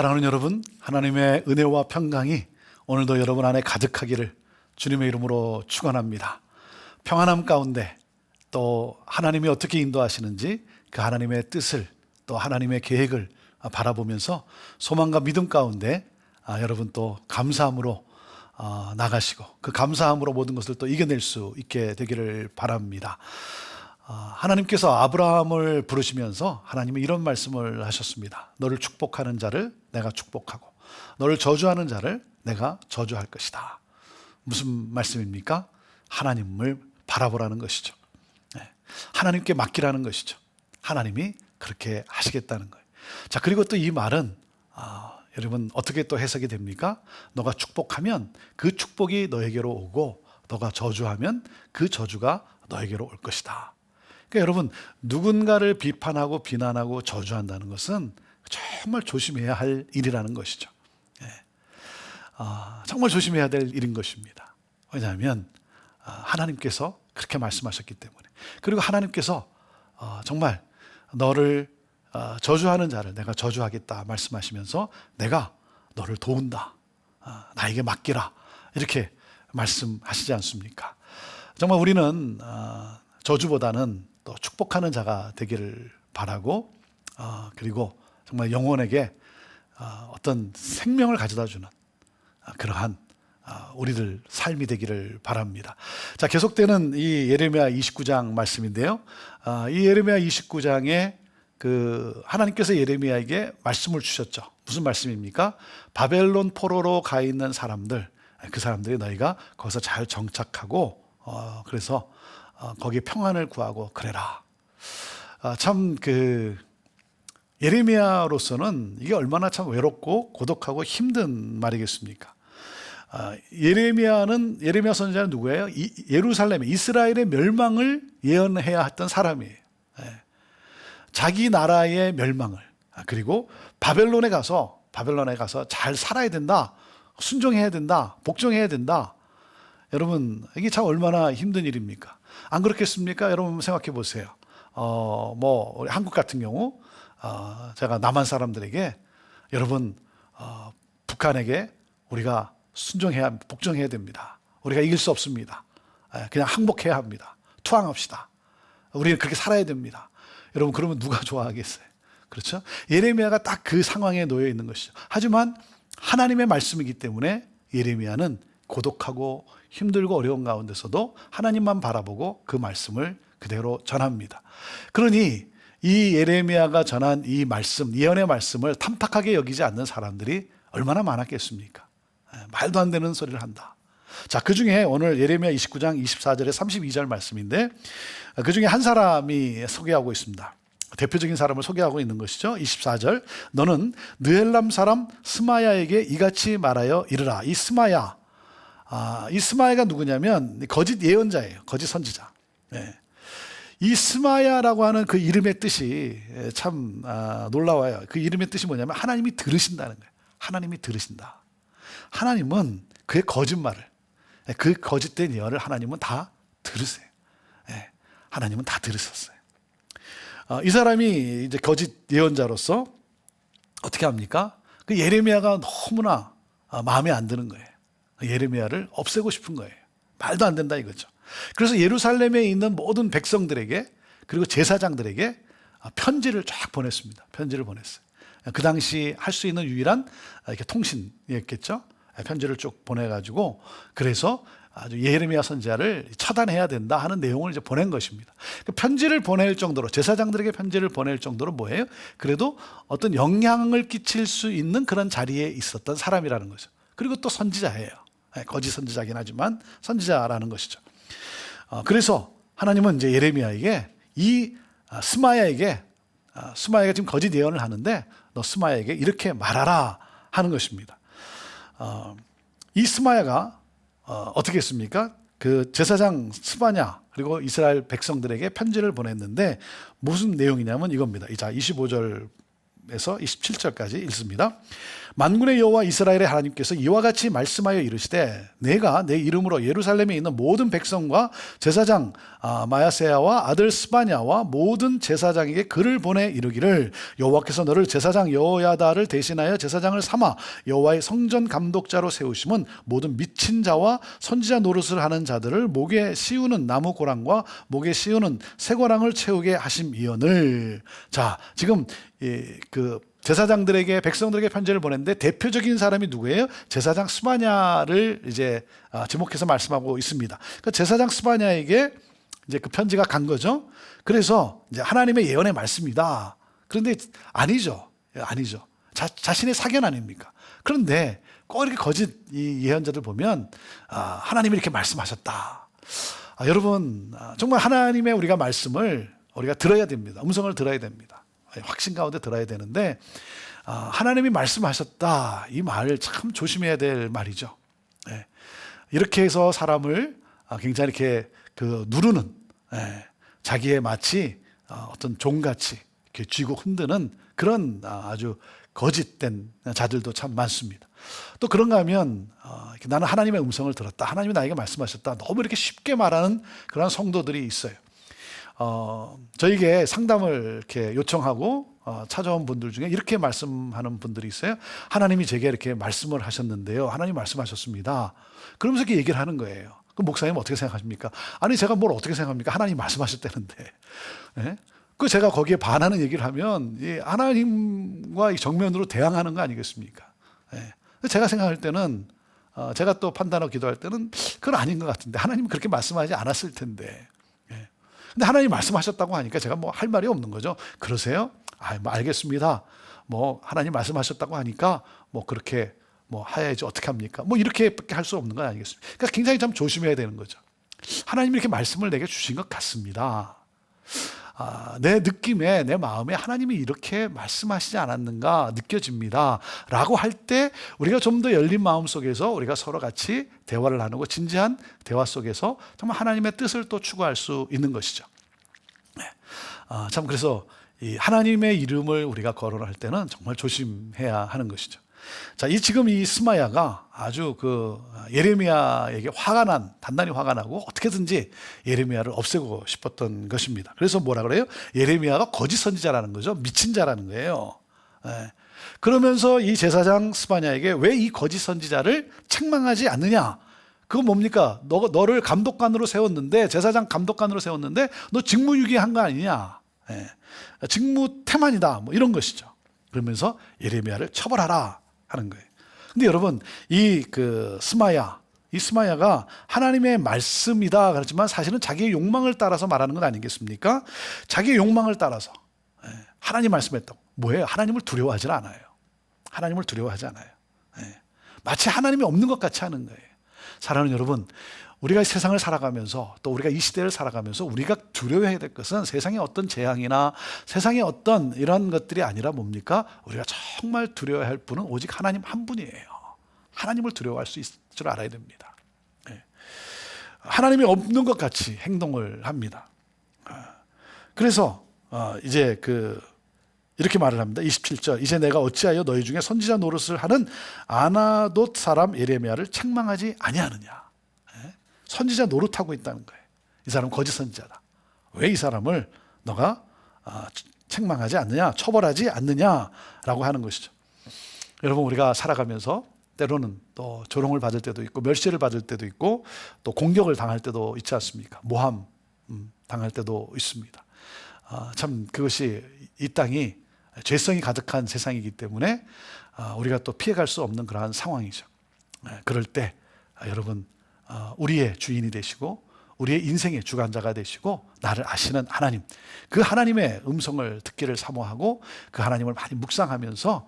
사랑하는 여러분, 하나님의 은혜와 평강이 오늘도 여러분 안에 가득하기를 주님의 이름으로 축원합니다. 평안함 가운데 또 하나님이 어떻게 인도하시는지 그 하나님의 뜻을 또 하나님의 계획을 바라보면서 소망과 믿음 가운데 여러분 또 감사함으로 나가시고 그 감사함으로 모든 것을 또 이겨낼 수 있게 되기를 바랍니다. 하나님께서 아브라함을 부르시면서 하나님이 이런 말씀을 하셨습니다. 너를 축복하는 자를 내가 축복하고 너를 저주하는 자를 내가 저주할 것이다. 무슨 말씀입니까? 하나님을 바라보라는 것이죠. 하나님께 맡기라는 것이죠. 하나님이 그렇게 하시겠다는 거예요. 자, 그리고 또 이 말은 여러분 어떻게 또 해석이 됩니까? 너가 축복하면 그 축복이 너에게로 오고 너가 저주하면 그 저주가 너에게로 올 것이다. 그러니까 여러분 누군가를 비판하고 비난하고 저주한다는 것은 정말 조심해야 할 일이라는 것이죠. 정말 조심해야 될 일인 것입니다. 왜냐하면 하나님께서 그렇게 말씀하셨기 때문에. 그리고 하나님께서 정말 너를 저주하는 자를 내가 저주하겠다 말씀하시면서 내가 너를 도운다. 나에게 맡기라. 이렇게 말씀하시지 않습니까? 정말 우리는 저주보다는 또 축복하는 자가 되기를 바라고 그리고 정말 영혼에게 어떤 생명을 가져다 주는 그러한 우리들 삶이 되기를 바랍니다. 자, 계속되는 이 예레미야 29장 말씀인데요. 이 예레미야 29장에 그 하나님께서 예레미야에게 말씀을 주셨죠. 무슨 말씀입니까? 바벨론 포로로 가 있는 사람들, 그 사람들이 너희가 거기서 잘 정착하고 그래서 거기에 평안을 구하고 그래라. 참 그 예레미야로서는 이게 얼마나 참 외롭고 고독하고 힘든 말이겠습니까? 예레미야 선지자는 누구예요? 예루살렘, 이스라엘의 멸망을 예언해야 했던 사람이에요. 자기 나라의 멸망을 그리고 바벨론에 가서 잘 살아야 된다, 순종해야 된다, 복종해야 된다. 여러분 이게 참 얼마나 힘든 일입니까? 안 그렇겠습니까? 여러분 생각해 보세요. 우리 한국 같은 경우 제가 남한 사람들에게 여러분 북한에게 우리가 복종해야 됩니다. 우리가 이길 수 없습니다. 그냥 항복해야 합니다. 투항합시다. 우리는 그렇게 살아야 됩니다. 여러분 그러면 누가 좋아하겠어요? 그렇죠? 예레미야가 딱 그 상황에 놓여 있는 것이죠. 하지만 하나님의 말씀이기 때문에 예레미야는 고독하고 힘들고 어려운 가운데서도 하나님만 바라보고 그 말씀을 그대로 전합니다. 그러니 이 예레미야가 전한 이 말씀, 예언의 말씀을 탐탁하게 여기지 않는 사람들이 얼마나 많았겠습니까? 말도 안 되는 소리를 한다. 자, 그 중에 오늘 예레미야 29장 24절에 32절 말씀인데 그 중에 한 사람이 소개하고 있습니다. 대표적인 사람을 소개하고 있는 것이죠. 24절 너는 느헬람 사람 스마야에게 이같이 말하여 이르라. 이 스마야가 누구냐면 거짓 예언자예요. 거짓 선지자. 이 스마야라고 하는 그 이름의 뜻이 참 놀라워요. 그 이름의 뜻이 뭐냐면 하나님이 들으신다는 거예요. 하나님이 들으신다. 하나님은 그의 거짓말을, 그 거짓된 예언을 하나님은 다 들으세요. 하나님은 다 들으셨어요. 이 사람이 이제 거짓 예언자로서 어떻게 합니까? 그 예레미야가 너무나 마음에 안 드는 거예요. 예레미야를 없애고 싶은 거예요. 말도 안 된다 이거죠. 그래서 예루살렘에 있는 모든 백성들에게 그리고 제사장들에게 편지를 쫙 보냈습니다. 편지를 보냈어요. 그 당시 할 수 있는 유일한 이렇게 통신이었겠죠. 편지를 쭉 보내가지고 그래서 아주 예레미야 선지자를 처단해야 된다 하는 내용을 이제 보낸 것입니다. 그 편지를 보낼 정도로 제사장들에게 편지를 보낼 정도로 뭐예요? 그래도 어떤 영향을 끼칠 수 있는 그런 자리에 있었던 사람이라는 거죠. 그리고 또 선지자예요. 거짓 선지자긴 하지만 선지자라는 것이죠. 그래서 하나님은 이제 예레미야에게 이 스마야가 지금 거짓 예언을 하는데 너 스마야에게 이렇게 말하라 하는 것입니다. 이 스마야가 어떻게 했습니까? 그 제사장 스바냐 그리고 이스라엘 백성들에게 편지를 보냈는데 무슨 내용이냐면 이겁니다. 자, 25절에서 27절까지 읽습니다. 만군의 여호와 이스라엘의 하나님께서 이와 같이 말씀하여 이르시되 내가 내 이름으로 예루살렘에 있는 모든 백성과 제사장 마야세야와 아들 스바냐와 모든 제사장에게 글을 보내 이르기를 여호와께서 너를 제사장 여호야다를 대신하여 제사장을 삼아 여호와의 성전 감독자로 세우심은 모든 미친 자와 선지자 노릇을 하는 자들을 목에 씌우는 나무 고랑과 목에 씌우는 쇠고랑을 채우게 하심이오늘. 자, 지금 그 제사장들에게 백성들에게 편지를 보냈는데 대표적인 사람이 누구예요? 제사장 스바냐를 이제 지목해서 말씀하고 있습니다. 그러니까 제사장 스바냐에게 이제 그 편지가 간 거죠. 그래서 이제 하나님의 예언의 말씀이다. 그런데 아니죠. 아니죠. 자신의 사견 아닙니까? 그런데 꼭 이렇게 거짓 이 예언자들 보면 하나님이 이렇게 말씀하셨다. 여러분 정말 하나님의 우리가 말씀을 우리가 들어야 됩니다. 음성을 들어야 됩니다. 확신 가운데 들어야 되는데 하나님이 말씀하셨다 이 말을 참 조심해야 될 말이죠. 이렇게 해서 사람을 굉장히 이렇게 그 누르는 자기의 마치 어떤 종같이 이렇게 쥐고 흔드는 그런 아주 거짓된 자들도 참 많습니다. 또 그런가 하면 나는 하나님의 음성을 들었다, 하나님이 나에게 말씀하셨다, 너무 이렇게 쉽게 말하는 그런 성도들이 있어요. 저에게 상담을 이렇게 요청하고 찾아온 분들 중에 이렇게 말씀하는 분들이 있어요. 하나님이 제게 이렇게 말씀을 하셨는데요, 하나님 말씀하셨습니다. 그러면서 이렇게 얘기를 하는 거예요. 그럼 목사님 어떻게 생각하십니까? 아니 제가 뭘 어떻게 생각합니까? 하나님 말씀하셨다는데. 그 제가 거기에 반하는 얘기를 하면 하나님과 정면으로 대항하는 거 아니겠습니까? 제가 생각할 때는 제가 또 판단하고 기도할 때는 그건 아닌 것 같은데, 하나님은 그렇게 말씀하지 않았을 텐데. 근데 하나님 말씀하셨다고 하니까 제가 뭐 할 말이 없는 거죠. 그러세요? 뭐 알겠습니다. 뭐 하나님 말씀하셨다고 하니까 뭐 그렇게 뭐 해야지 어떻게 합니까? 뭐 이렇게밖에 할 수 없는 건 아니겠습니까? 그러니까 굉장히 좀 조심해야 되는 거죠. 하나님이 이렇게 말씀을 내게 주신 것 같습니다. 내 느낌에, 내 마음에 하나님이 이렇게 말씀하시지 않았는가 느껴집니다 라고 할 때 우리가 좀 더 열린 마음 속에서 우리가 서로 같이 대화를 나누고 진지한 대화 속에서 정말 하나님의 뜻을 또 추구할 수 있는 것이죠. 참 그래서 이 하나님의 이름을 우리가 거론할 때는 정말 조심해야 하는 것이죠. 자, 지금 이 스마야가 아주 그 예레미야에게 단단히 화가 나고 어떻게든지 예레미야를 없애고 싶었던 것입니다. 그래서 뭐라 그래요? 예레미야가 거짓 선지자라는 거죠. 미친 자라는 거예요. 그러면서 이 제사장 스바냐에게 왜 이 거짓 선지자를 책망하지 않느냐? 그거 뭡니까? 너를 감독관으로 세웠는데, 제사장 감독관으로 세웠는데 너 직무유기한 거 아니냐? 직무태만이다. 뭐 이런 것이죠. 그러면서 예레미야를 처벌하라 하는 거예요. 근데 여러분, 이 스마야가 하나님의 말씀이다 그렇지만 사실은 자기의 욕망을 따라서 말하는 건 아니겠습니까? 자기의 욕망을 따라서 하나님 말씀했다고. 뭐예요? 하나님을 두려워하지 않아요. 하나님을 두려워하지 않아요. 마치 하나님이 없는 것 같이 하는 거예요. 사랑하는 여러분, 우리가 세상을 살아가면서 또 우리가 이 시대를 살아가면서 우리가 두려워해야 될 것은 세상의 어떤 재앙이나 세상의 어떤 이런 것들이 아니라 뭡니까? 우리가 정말 두려워해야 할 분은 오직 하나님 한 분이에요. 하나님을 두려워할 수 있을 줄 알아야 됩니다. 하나님이 없는 것 같이 행동을 합니다. 그래서 이제 이렇게 말을 합니다. 27절, 이제 내가 어찌하여 너희 중에 선지자 노릇을 하는 아나돗 사람 예레미야를 책망하지 아니하느냐. 선지자 노릇하고 있다는 거예요. 이 사람은 거짓 선지자다. 왜 이 사람을 너가 책망하지 않느냐, 처벌하지 않느냐라고 하는 것이죠. 여러분, 우리가 살아가면서 때로는 또 조롱을 받을 때도 있고 멸시를 받을 때도 있고 또 공격을 당할 때도 있지 않습니까? 모함 당할 때도 있습니다. 참 그것이 이 땅이 죄성이 가득한 세상이기 때문에 우리가 또 피해갈 수 없는 그러한 상황이죠. 그럴 때 여러분, 우리의 주인이 되시고 우리의 인생의 주관자가 되시고 나를 아시는 하나님, 그 하나님의 음성을 듣기를 사모하고 그 하나님을 많이 묵상하면서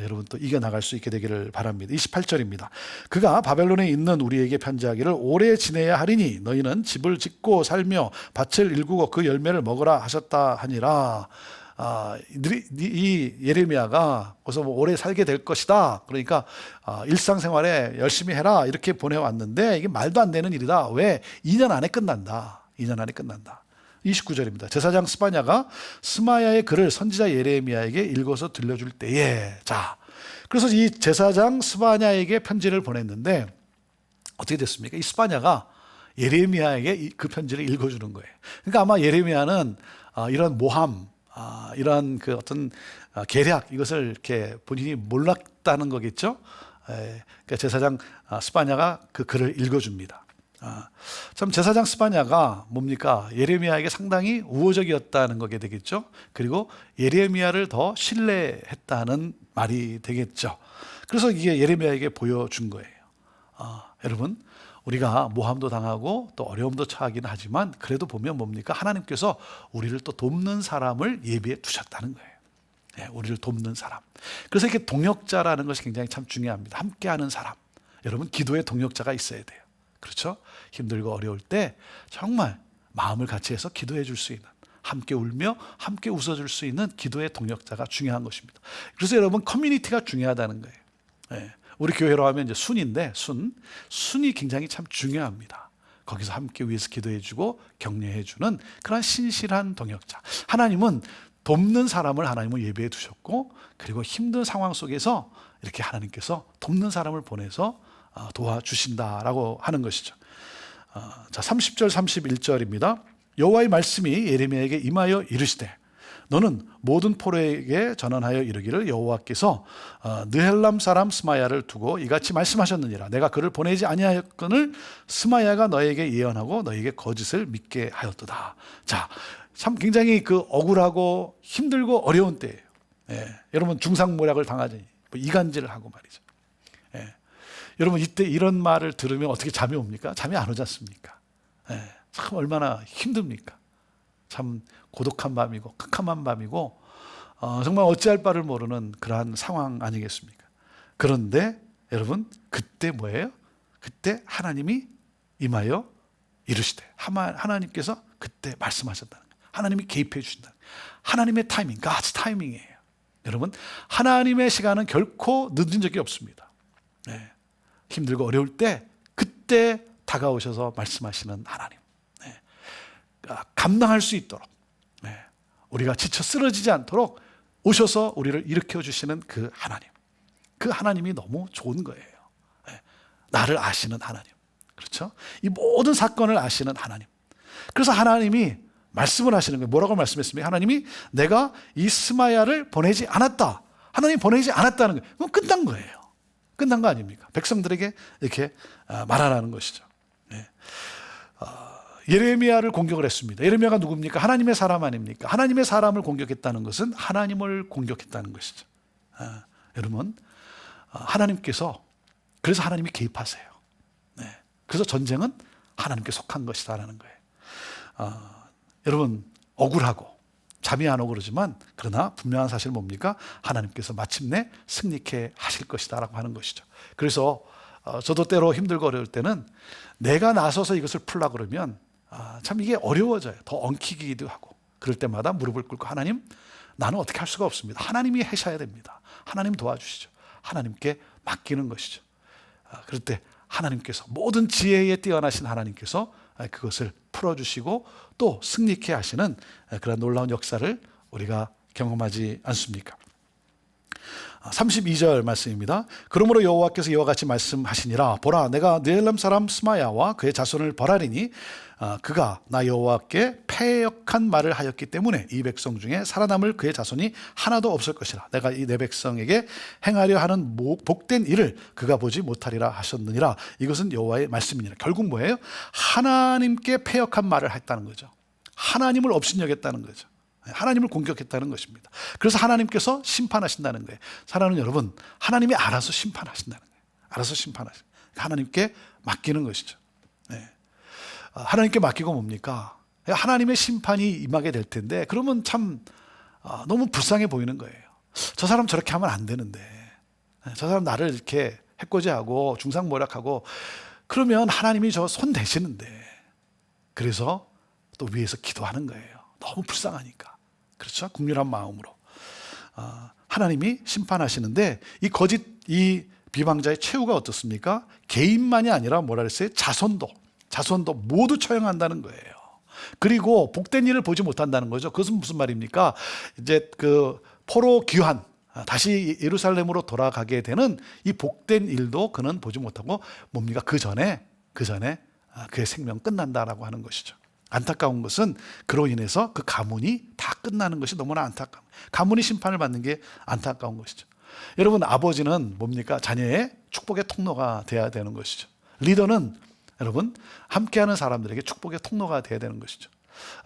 여러분 또 이겨나갈 수 있게 되기를 바랍니다. 28절입니다. 그가 바벨론에 있는 우리에게 편지하기를 오래 지내야 하리니 너희는 집을 짓고 살며 밭을 일구고 그 열매를 먹으라 하셨다 하니라. 이 예레미야가 거기서 뭐 오래 살게 될 것이다. 그러니까 일상생활에 열심히 해라 이렇게 보내왔는데 이게 말도 안 되는 일이다. 왜? 2년 안에 끝난다. 2년 안에 끝난다. 29절입니다. 제사장 스바냐가 스마야의 글을 선지자 예레미야에게 읽어서 들려줄 때에, 자, 그래서 이 제사장 스바냐에게 편지를 보냈는데 어떻게 됐습니까? 이 스바냐가 예레미야에게 그 편지를 읽어주는 거예요. 그러니까 아마 예레미야는 이런 모함, 이런 그 어떤 계략, 이것을 이렇게 본인이 몰랐다는 거겠죠. 그러니까 제사장 스바냐가 그 글을 읽어줍니다. 참 제사장 스바냐가 뭡니까? 예레미야에게 상당히 우호적이었다는 거게 되겠죠. 그리고 예레미야를 더 신뢰했다는 말이 되겠죠. 그래서 이게 예레미야에게 보여준 거예요. 여러분, 우리가 모함도 당하고 또 어려움도 처하긴 하지만 그래도 보면 뭡니까? 하나님께서 우리를 또 돕는 사람을 예비해 두셨다는 거예요. 네, 우리를 돕는 사람. 그래서 이렇게 동역자라는 것이 굉장히 참 중요합니다. 함께하는 사람. 여러분, 기도에 동역자가 있어야 돼요. 그렇죠? 힘들고 어려울 때 정말 마음을 같이 해서 기도해 줄 수 있는, 함께 울며 함께 웃어줄 수 있는 기도의 동역자가 중요한 것입니다. 그래서 여러분, 커뮤니티가 중요하다는 거예요. 네. 우리 교회로 하면 이제 순인데 순이 굉장히 참 중요합니다. 거기서 함께 위해서 기도해주고 격려해주는 그런 신실한 동역자. 하나님은 돕는 사람을 하나님은 예배해 두셨고, 그리고 힘든 상황 속에서 이렇게 하나님께서 돕는 사람을 보내서 도와주신다라고 하는 것이죠. 자, 30절 31절입니다. 여호와의 말씀이 예레미야에게 임하여 이르시되 너는 모든 포로에게 전언하여 이르기를 여호와께서 느헬람 사람 스마야를 두고 이같이 말씀하셨느니라. 내가 그를 보내지 아니하였거늘 스마야가 너에게 예언하고 너에게 거짓을 믿게 하였도다. 자, 참 굉장히 그 억울하고 힘들고 어려운 때예요. 여러분, 중상모략을 당하지, 이간질을 하고 말이죠. 여러분, 이때 이런 말을 들으면 어떻게 잠이 옵니까? 잠이 안 오지 않습니까? 참 얼마나 힘듭니까? 참 고독한 밤이고 캄캄한 밤이고 정말 어찌할 바를 모르는 그러한 상황 아니겠습니까? 그런데 여러분, 그때 뭐예요? 그때 하나님이 임하여 이르시되, 하나님께서 그때 말씀하셨다는 거예요. 하나님이 개입해 주신다. 하나님의 타이밍, God's 타이밍이에요. 여러분, 하나님의 시간은 결코 늦은 적이 없습니다. 힘들고 어려울 때 그때 다가오셔서 말씀하시는 하나님. 감당할 수 있도록, 우리가 지쳐 쓰러지지 않도록 오셔서 우리를 일으켜 주시는 그 하나님. 그 하나님이 너무 좋은 거예요. 나를 아시는 하나님. 그렇죠? 이 모든 사건을 아시는 하나님. 그래서 하나님이 말씀을 하시는 거예요. 뭐라고 말씀했습니까? 하나님이 내가 이 스마야를 보내지 않았다. 하나님이 보내지 않았다는 거예요. 그럼 끝난 거예요. 끝난 거 아닙니까? 백성들에게 이렇게 말하라는 것이죠. 예레미야를 공격을 했습니다. 예레미야가 누굽니까? 하나님의 사람 아닙니까? 하나님의 사람을 공격했다는 것은 하나님을 공격했다는 것이죠. 여러분, 하나님께서, 그래서 하나님이 개입하세요. 그래서 전쟁은 하나님께 속한 것이다라는 거예요. 여러분, 억울하고 잠이 안 오고 그러지만 그러나 분명한 사실은 뭡니까? 하나님께서 마침내 승리케 하실 것이다라고 하는 것이죠. 그래서 저도 때로 힘들고 어려울 때는 내가 나서서 이것을 풀려고 그러면 참 이게 어려워져요. 더 엉키기도 하고. 그럴 때마다 무릎을 꿇고, 하나님, 나는 어떻게 할 수가 없습니다. 하나님이 하셔야 됩니다. 하나님 도와주시죠. 하나님께 맡기는 것이죠. 그럴 때 하나님께서, 모든 지혜에 뛰어나신 하나님께서 그것을 풀어주시고 또 승리케 하시는 그런 놀라운 역사를 우리가 경험하지 않습니까? 32절 말씀입니다. 그러므로 여호와께서 이와 같이 말씀하시니라. 보라, 내가 느헬람 사람 스마야와 그의 자손을 벌하리니 그가 나 여호와께 패역한 말을 하였기 때문에 이 백성 중에 살아남을 그의 자손이 하나도 없을 것이라. 내가 이 내 백성에게 행하려 하는 복된 일을 그가 보지 못하리라 하셨느니라. 이것은 여호와의 말씀이니라. 결국 뭐예요? 하나님께 패역한 말을 했다는 거죠. 하나님을 업신여겼다는 거죠. 하나님을 공격했다는 것입니다. 그래서 하나님께서 심판하신다는 거예요. 사랑하는 여러분, 하나님이 알아서 심판하신다는 거예요. 알아서 심판하신다. 하나님께 맡기는 것이죠. 하나님께 맡기고 뭡니까? 하나님의 심판이 임하게 될 텐데, 그러면 참 너무 불쌍해 보이는 거예요. 저 사람 저렇게 하면 안 되는데, 저 사람 나를 이렇게 해코지하고 중상모략하고 그러면 하나님이 저 손 대시는데, 그래서 또 위에서 기도하는 거예요. 너무 불쌍하니까. 그렇죠? 국률한 마음으로. 하나님이 심판하시는데 이 거짓, 이 비방자의 최후가 어떻습니까? 개인만이 아니라 뭐라 그랬어요? 자손도 모두 처형한다는 거예요. 그리고 복된 일을 보지 못한다는 거죠. 그것은 무슨 말입니까? 이제 그 포로 귀환, 다시 예루살렘으로 돌아가게 되는 이 복된 일도 그는 보지 못하고 뭡니까? 그 전에 그의 생명 끝난다라고 하는 것이죠. 안타까운 것은 그로 인해서 그 가문이 다 끝나는 것이 너무나 안타까운, 가문이 심판을 받는 게 안타까운 것이죠. 여러분, 아버지는 뭡니까? 자녀의 축복의 통로가 돼야 되는 것이죠. 리더는 여러분 함께하는 사람들에게 축복의 통로가 돼야 되는 것이죠.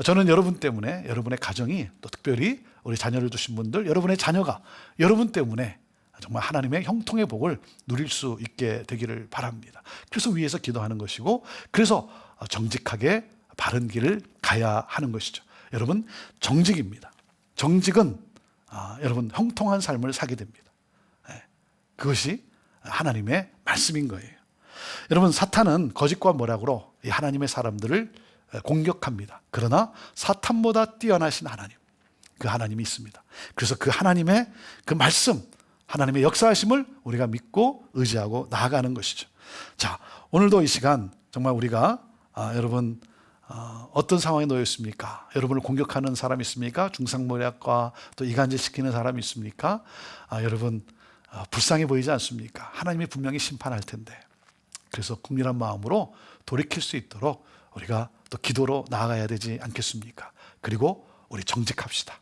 저는 여러분 때문에, 여러분의 가정이, 또 특별히 우리 자녀를 두신 분들, 여러분의 자녀가 여러분 때문에 정말 하나님의 형통의 복을 누릴 수 있게 되기를 바랍니다. 그래서 위에서 기도하는 것이고, 그래서 정직하게 바른 길을 가야 하는 것이죠. 여러분, 정직입니다. 정직은 여러분 형통한 삶을 사게 됩니다. 그것이 하나님의 말씀인 거예요. 여러분, 사탄은 거짓과 모략으로 이 하나님의 사람들을 공격합니다. 그러나 사탄보다 뛰어나신 하나님, 그 하나님이 있습니다. 그래서 그 하나님의 그 말씀, 하나님의 역사하심을 우리가 믿고 의지하고 나아가는 것이죠. 자, 오늘도 이 시간 정말 우리가 여러분 어떤 상황에 놓여 있습니까? 여러분을 공격하는 사람이 있습니까? 중상모략과 또 이간질 시키는 사람이 있습니까? 여러분 불쌍해 보이지 않습니까? 하나님이 분명히 심판할 텐데, 그래서 국률한 마음으로 돌이킬 수 있도록 우리가 또 기도로 나아가야 되지 않겠습니까? 그리고 우리 정직합시다.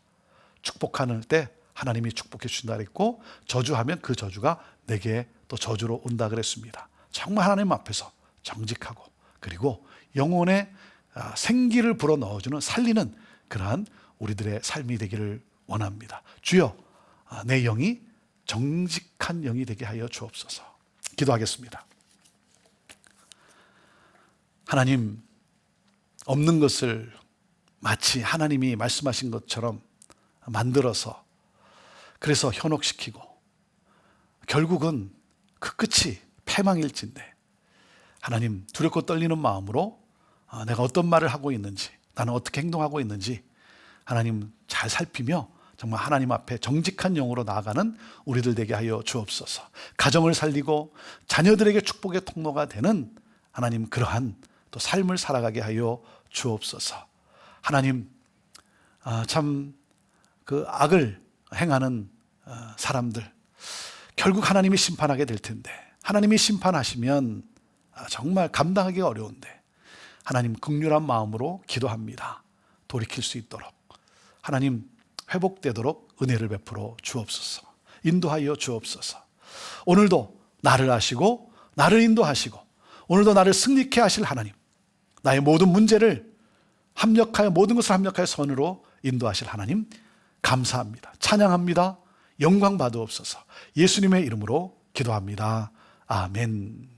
축복하는 때 하나님이 축복해 주신다 그랬고, 저주하면 그 저주가 내게 또 저주로 온다 그랬습니다. 정말 하나님 앞에서 정직하고, 그리고 영혼의 생기를 불어 넣어주는, 살리는 그러한 우리들의 삶이 되기를 원합니다. 주여, 내 영이 정직한 영이 되게 하여 주옵소서. 기도하겠습니다. 하나님, 없는 것을 마치 하나님이 말씀하신 것처럼 만들어서, 그래서 현혹시키고 결국은 그 끝이 패망일진데, 하나님 두렵고 떨리는 마음으로 내가 어떤 말을 하고 있는지, 나는 어떻게 행동하고 있는지 하나님 잘 살피며 정말 하나님 앞에 정직한 영으로 나아가는 우리들 되게 하여 주옵소서. 가정을 살리고 자녀들에게 축복의 통로가 되는 하나님 그러한 또 삶을 살아가게 하여 주옵소서. 하나님, 참 그 악을 행하는 사람들, 결국 하나님이 심판하게 될 텐데, 하나님이 심판하시면 정말 감당하기 어려운데, 하나님 긍휼한 마음으로 기도합니다. 돌이킬 수 있도록 하나님 회복되도록 은혜를 베풀어 주옵소서. 인도하여 주옵소서. 오늘도 나를 아시고 나를 인도하시고 오늘도 나를 승리케 하실 하나님, 나의 모든 문제를 합력하여, 모든 것을 합력하여 선으로 인도하실 하나님 감사합니다. 찬양합니다. 영광 받으옵소서. 예수님의 이름으로 기도합니다. 아멘.